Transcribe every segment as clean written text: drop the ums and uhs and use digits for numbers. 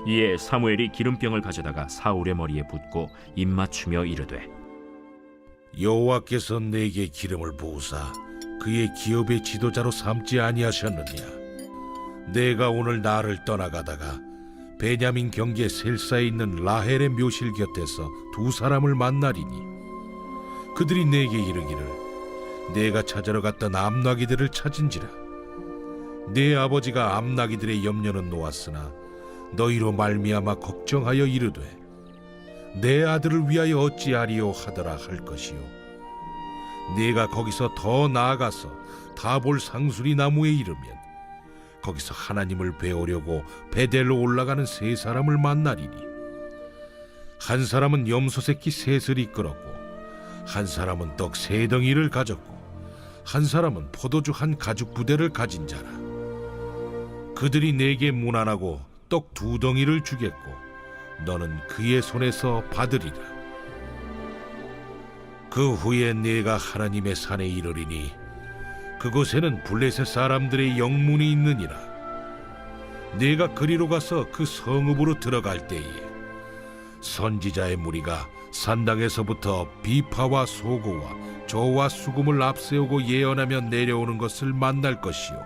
이에 사무엘이 기름병을 가져다가 사울의 머리에 붓고 입맞추며 이르되 여호와께서 내게 기름을 부으사 그의 기업의 지도자로 삼지 아니하셨느냐? 내가 오늘 나를 떠나가다가 베냐민 경계 셀사에 있는 라헬의 묘실 곁에서 두 사람을 만나리니 그들이 내게 이르기를 내가 찾으러 갔던 암나기들을 찾은지라. 내 아버지가 암나기들의 염려는 놓았으나 너희로 말미암아 걱정하여 이르되 내 아들을 위하여 어찌하리요 하더라 할 것이요. 내가 거기서 더 나아가서 다볼 상수리 나무에 이르면 거기서 하나님을 배우려고 베델로 올라가는 세 사람을 만나리니 한 사람은 염소 새끼 셋을 이끌었고 한 사람은 떡 세 덩이를 가졌고 한 사람은 포도주 한 가죽 부대를 가진 자라. 그들이 내게 문안하고 떡 두 덩이를 주겠고 너는 그의 손에서 받으리라. 그 후에 내가 하나님의 산에 이르리니 그곳에는 블레셋 사람들의 영문이 있느니라. 내가 그리로 가서 그 성읍으로 들어갈 때에 선지자의 무리가 산당에서부터 비파와 소고와 저와 수금을 앞세우고 예언하며 내려오는 것을 만날 것이요.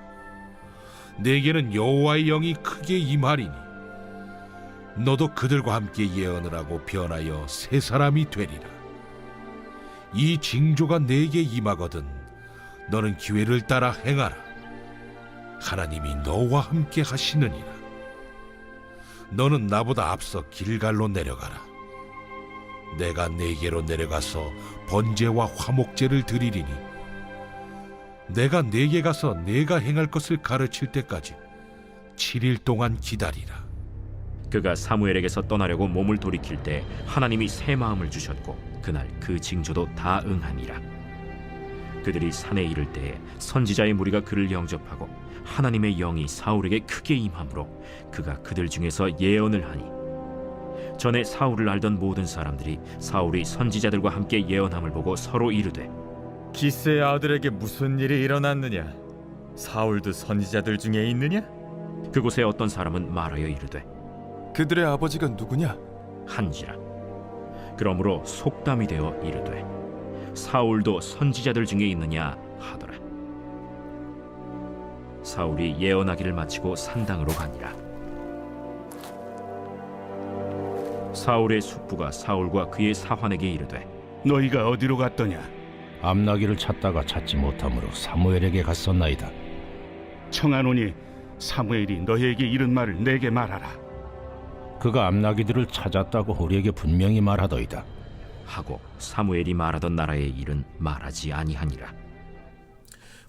내게는 여호와의 영이 크게 임하리니 너도 그들과 함께 예언을 하고 변하여 새 사람이 되리라. 이 징조가 내게 임하거든 너는 기회를 따라 행하라. 하나님이 너와 함께 하시느니라. 너는 나보다 앞서 길갈로 내려가라. 내가 네게로 내려가서 번제와 화목제를 드리리니 내가 네게 가서 내가 행할 것을 가르칠 때까지 7일 동안 기다리라. 그가 사무엘에게서 떠나려고 몸을 돌이킬 때 하나님이 새 마음을 주셨고 그날 그 징조도 다 응하니라. 그들이 산에 이를 때에 선지자의 무리가 그를 영접하고 하나님의 영이 사울에게 크게 임함으로 그가 그들 중에서 예언을 하니 전에 사울을 알던 모든 사람들이 사울이 선지자들과 함께 예언함을 보고 서로 이르되 기스의 아들에게 무슨 일이 일어났느냐? 사울도 선지자들 중에 있느냐? 그곳에 어떤 사람은 말하여 이르되 그들의 아버지가 누구냐? 한지라. 그러므로 속담이 되어 이르되 사울도 선지자들 중에 있느냐 하더라. 사울이 예언하기를 마치고 산당으로 가니라. 사울의 숙부가 사울과 그의 사환에게 이르되 너희가 어디로 갔더냐? 암나기를 찾다가 찾지 못하므로 사무엘에게 갔었나이다. 청하노니 사무엘이 너희에게 이른 말을 내게 말하라. 그가 암나기들을 찾았다고 우리에게 분명히 말하더이다. 하고 사무엘이 말하던 나라의 일은 말하지 아니하니라.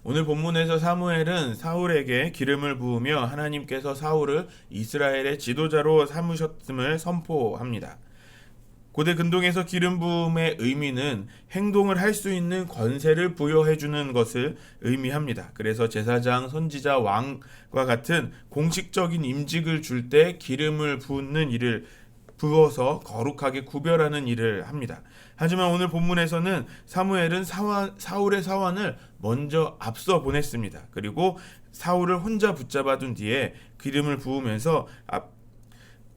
오늘 본문에서 사무엘은 사울에게 기름을 부으며 하나님께서 사울을 이스라엘의 지도자로 삼으셨음을 선포합니다. 고대 근동에서 기름 부음의 의미는 행동을 할 수 있는 권세를 부여해 주는 것을 의미합니다. 그래서 제사장, 선지자, 왕과 같은 공식적인 임직을 줄 때 기름을 붓는 일을 부어서 거룩하게 구별하는 일을 합니다. 하지만 오늘 본문에서는 사무엘은 사울의 사환을 먼저 앞서 보냈습니다. 그리고 사울을 혼자 붙잡아 둔 뒤에 기름을 부으면서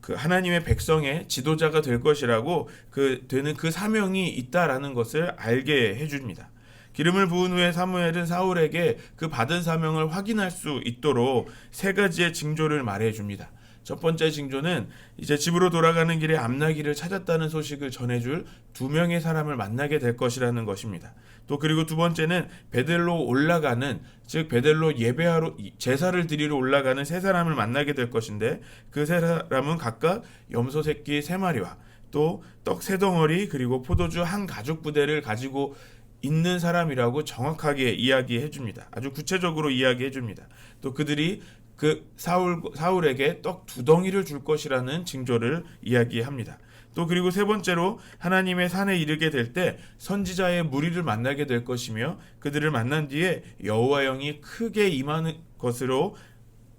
그 하나님의 백성의 지도자가 될 것이라고 되는 그 사명이 있다라는 것을 알게 해줍니다. 기름을 부은 후에 사무엘은 사울에게 그 받은 사명을 확인할 수 있도록 세 가지의 징조를 말해줍니다. 첫 번째 징조는 이제 집으로 돌아가는 길에 암나기를 찾았다는 소식을 전해줄 2명의 사람을 만나게 될 것이라는 것입니다. 또 그리고 두 번째는 베델로 올라가는, 즉 베델로 예배하러 제사를 드리러 올라가는 세 사람을 만나게 될 것인데 그 세 사람은 각각 염소 새끼 3마리와 또 떡 3덩어리 그리고 포도주 한 가죽 부대를 가지고 있는 사람이라고 정확하게 이야기해 줍니다. 아주 구체적으로 이야기해 줍니다. 또 그들이 그 사울에게 떡 2덩이를 줄 것이라는 징조를 이야기합니다. 또 그리고 세 번째로 하나님의 산에 이르게 될 때 선지자의 무리를 만나게 될 것이며 그들을 만난 뒤에 여호와 영이 크게 임하는 것으로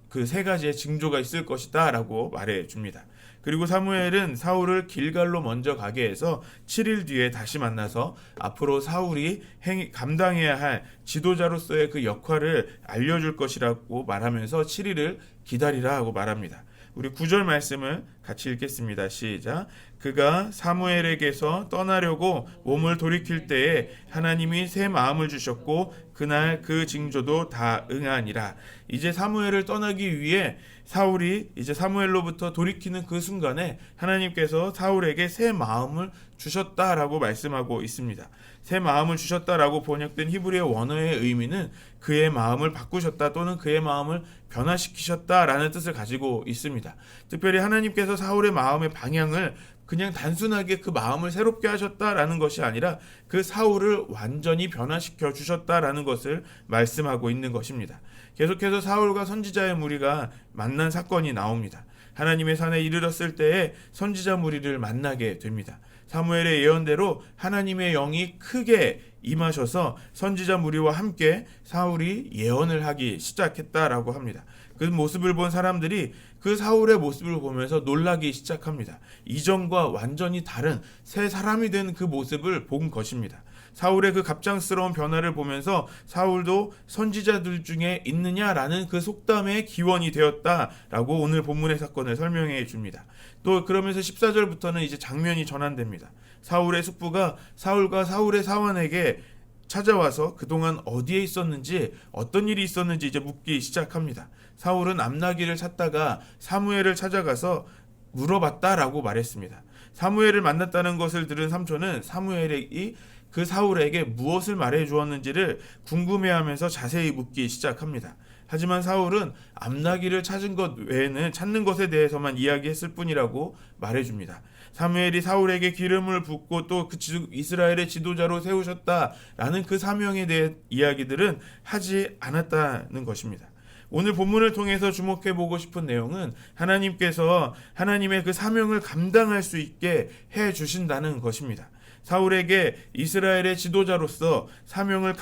그 세 가지의 징조가 있을 것이다 라고 말해 줍니다. 그리고 사무엘은 사울을 길갈로 먼저 가게 해서 7일 뒤에 다시 만나서 앞으로 사울이 감당해야 할 지도자로서의 그 역할을 알려줄 것이라고 말하면서 7일을 기다리라 하고 말합니다. 우리 9절 말씀을 같이 읽겠습니다. 시작. 그가 사무엘에게서 떠나려고 몸을 돌이킬 때에 하나님이 새 마음을 주셨고 그날 그 징조도 다 응하니라. 이제 사무엘을 떠나기 위해 사울이 이제 사무엘로부터 돌이키는 그 순간에 하나님께서 사울에게 새 마음을 주셨다라고 말씀하고 있습니다. 새 마음을 주셨다라고 번역된 히브리어 원어의 의미는 그의 마음을 바꾸셨다 또는 그의 마음을 변화시키셨다라는 뜻을 가지고 있습니다. 특별히 하나님께서 사울의 마음의 방향을 그냥 단순하게 그 마음을 새롭게 하셨다라는 것이 아니라 그 사울을 완전히 변화시켜 주셨다라는 것을 말씀하고 있는 것입니다. 계속해서 사울과 선지자의 무리가 만난 사건이 나옵니다. 하나님의 산에 이르렀을 때에 선지자 무리를 만나게 됩니다. 사무엘의 예언대로 하나님의 영이 크게 임하셔서 선지자 무리와 함께 사울이 예언을 하기 시작했다라고 합니다. 그 모습을 본 사람들이 그 사울의 모습을 보면서 놀라기 시작합니다. 이전과 완전히 다른 새 사람이 된 그 모습을 본 것입니다. 사울의 그 갑작스러운 변화를 보면서 사울도 선지자들 중에 있느냐라는 그 속담의 기원이 되었다라고 오늘 본문의 사건을 설명해 줍니다. 또 그러면서 14절부터는 이제 장면이 전환됩니다. 사울의 숙부가 사울과 사울의 사환에게 찾아와서 그동안 어디에 있었는지 어떤 일이 있었는지 이제 묻기 시작합니다. 사울은 암나기를 찾다가 사무엘을 찾아가서 물어봤다라고 말했습니다. 사무엘을 만났다는 것을 들은 삼촌은 사무엘이 그 사울에게 무엇을 말해 주었는지를 궁금해하면서 자세히 묻기 시작합니다. 하지만 사울은 암나기를 찾은 것 외에는 찾는 것에 대해서만 이야기했을 뿐이라고 말해줍니다. 사무엘이 사울에게 기름을 붓고 또 그 이스라엘의 지도자로 세우셨다라는 그 사명에 대해 이야기들은 하지 않았다는 것입니다. 오늘 본문을 통해서 주목해 보고 싶은 내용은 하나님께서 하나님의 그 사명을 감당할 수 있게 해 주신다는 것입니다. 사울에게 이스라엘의 지도자로서 사명을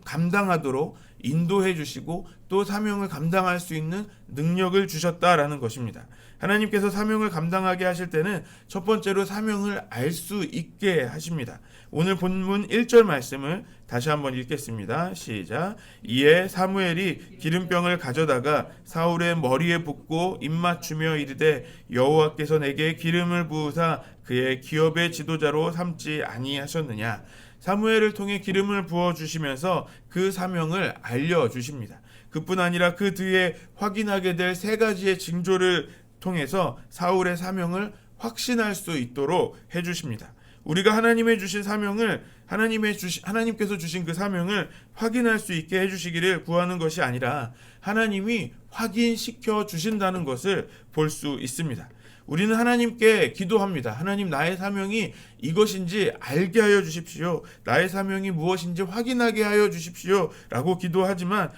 감당하도록 인도해 주시고 또 사명을 감당할 수 있는 능력을 주셨다라는 것입니다. 하나님께서 사명을 감당하게 하실 때는 첫 번째로 사명을 알 수 있게 하십니다. 오늘 본문 1절 말씀을 다시 한번 읽겠습니다. 시작. 이에 사무엘이 기름병을 가져다가 사울의 머리에 붓고 입맞추며 이르되 여호와께서 내게 기름을 부으사 그의 기업의 지도자로 삼지 아니하셨느냐. 사무엘을 통해 기름을 부어주시면서 그 사명을 알려주십니다. 그뿐 아니라 그 뒤에 확인하게 될 세 가지의 징조를 통해서 사울의 사명을 확신할 수 있도록 해주십니다. 우리가 하나님의 주신 사명을 하나님께서 주신 그 사명을 확인할 수 있게 해주시기를 구하는 것이 아니라 하나님이 확인시켜 주신다는 것을 볼 수 있습니다. 우리는 하나님께 기도합니다. 하나님, 나의 사명이 이것인지 알게 하여 주십시오. 나의 사명이 무엇인지 확인하게 하여 주십시오. 라고 기도하지만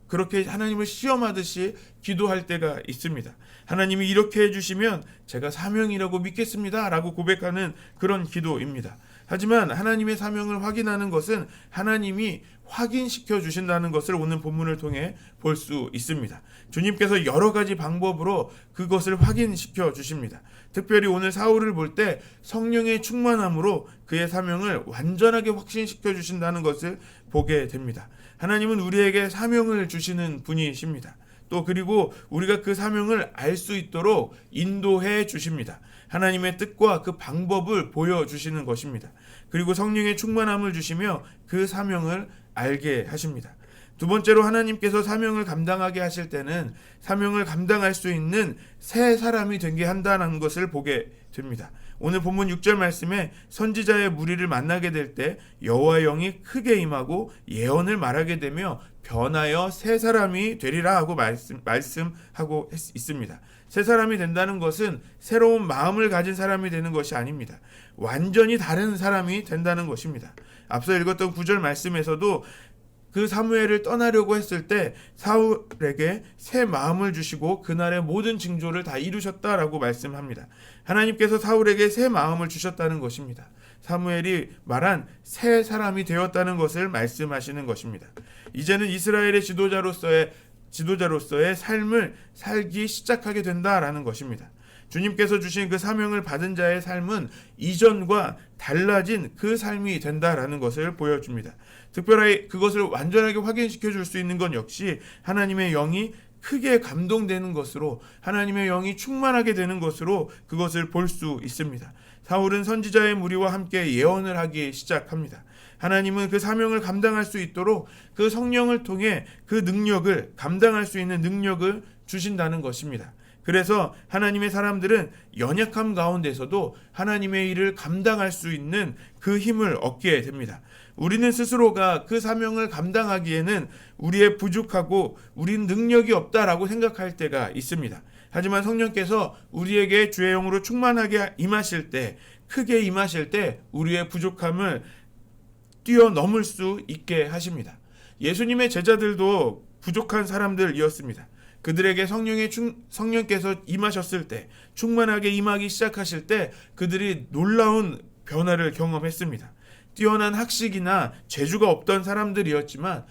그렇게 하나님을 시험하듯이 기도할 때가 있습니다. 하나님이 이렇게 해주시면 제가 사명이라고 믿겠습니다. 라고 고백하는 그런 기도입니다. 하지만 하나님의 사명을 확인하는 것은 하나님이 확인시켜 주신다는 것을 오늘 본문을 통해 볼 수 있습니다. 주님께서 여러 가지 방법으로 그것을 확인시켜 주십니다. 특별히 오늘 사울을 볼 때 성령의 충만함으로 그의 사명을 완전하게 확신시켜 주신다는 것을 보게 됩니다. 하나님은 우리에게 사명을 주시는 분이십니다. 또 그리고 우리가 그 사명을 알 수 있도록 인도해 주십니다. 하나님의 뜻과 그 방법을 보여주시는 것입니다. 그리고 성령의 충만함을 주시며 그 사명을 알게 하십니다. 두 번째로 하나님께서 사명을 감당하게 하실 때는 사명을 감당할 수 있는 새 사람이 되게 한다는 것을 보게 됩니다. 오늘 본문 6절 말씀에 선지자의 무리를 만나게 될 때 여호와의 영이 크게 임하고 예언을 말하게 되며 변하여 새 사람이 되리라 하고 말씀하고 있습니다. 새 사람이 된다는 것은 새로운 마음을 가진 사람이 되는 것이 아닙니다. 완전히 다른 사람이 된다는 것입니다. 앞서 읽었던 9절 말씀에서도 그 사무엘을 떠나려고 했을 때 사울에게 새 마음을 주시고 그날의 모든 징조를 다 이루셨다라고 말씀합니다. 하나님께서 사울에게 새 마음을 주셨다는 것입니다. 사무엘이 말한 새 사람이 되었다는 것을 말씀하시는 것입니다. 이제는 이스라엘의 지도자로서의 삶을 살기 시작하게 된다라는 것입니다. 주님께서 주신 그 사명을 받은 자의 삶은 이전과 달라진 그 삶이 된다라는 것을 보여줍니다. 특별히 그것을 완전하게 확인시켜 줄 수 있는 건 역시 하나님의 영이 크게 감동되는 것으로 하나님의 영이 충만하게 되는 것으로 그것을 볼 수 있습니다. 사울은 선지자의 무리와 함께 예언을 하기 시작합니다. 하나님은 그 사명을 감당할 수 있도록 그 성령을 통해 그 능력을 감당할 수 있는 능력을 주신다는 것입니다. 그래서 하나님의 사람들은 연약함 가운데서도 하나님의 일을 감당할 수 있는 그 힘을 얻게 됩니다. 우리는 스스로가 그 사명을 감당하기에는 우리의 부족하고 우린 능력이 없다라고 생각할 때가 있습니다. 하지만 성령께서 우리에게 주의 영으로 충만하게 임하실 때, 크게 임하실 때 우리의 부족함을 뛰어넘을 수 있게 하십니다. 예수님의 제자들도 부족한 사람들이었습니다. 그들에게 성령께서 임하셨을 때, 충만하게 임하기 시작하실 때 그들이 놀라운 변화를 경험했습니다. 뛰어난 학식이나 재주가 없던 사람들이었지만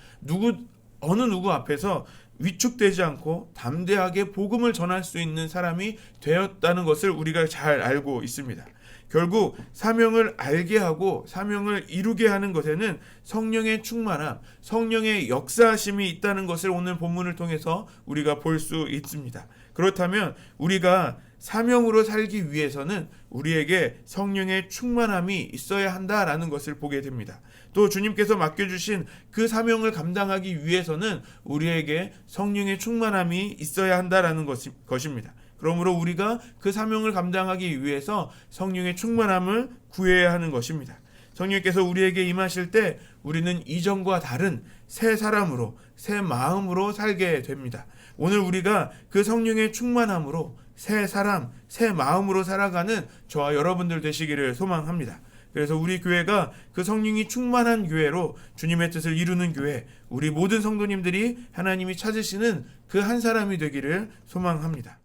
어느 누구 앞에서 위축되지 않고 담대하게 복음을 전할 수 있는 사람이 되었다는 것을 우리가 잘 알고 있습니다. 결국 사명을 알게 하고 사명을 이루게 하는 것에는 성령의 충만함, 성령의 역사하심이 있다는 것을 오늘 본문을 통해서 우리가 볼 수 있습니다. 그렇다면 우리가 사명으로 살기 위해서는 우리에게 성령의 충만함이 있어야 한다라는 것을 보게 됩니다. 또 주님께서 맡겨주신 그 사명을 감당하기 위해서는 우리에게 성령의 충만함이 있어야 한다라는 것입니다. 그러므로 우리가 그 사명을 감당하기 위해서 성령의 충만함을 구해야 하는 것입니다. 성령께서 우리에게 임하실 때 우리는 이전과 다른 새 사람으로, 새 마음으로 살게 됩니다. 오늘 우리가 그 성령의 충만함으로 새 사람, 새 마음으로 살아가는 저와 여러분들 되시기를 소망합니다. 그래서 우리 교회가 그 성령이 충만한 교회로 주님의 뜻을 이루는 교회, 우리 모든 성도님들이 하나님이 찾으시는 그 한 사람이 되기를 소망합니다.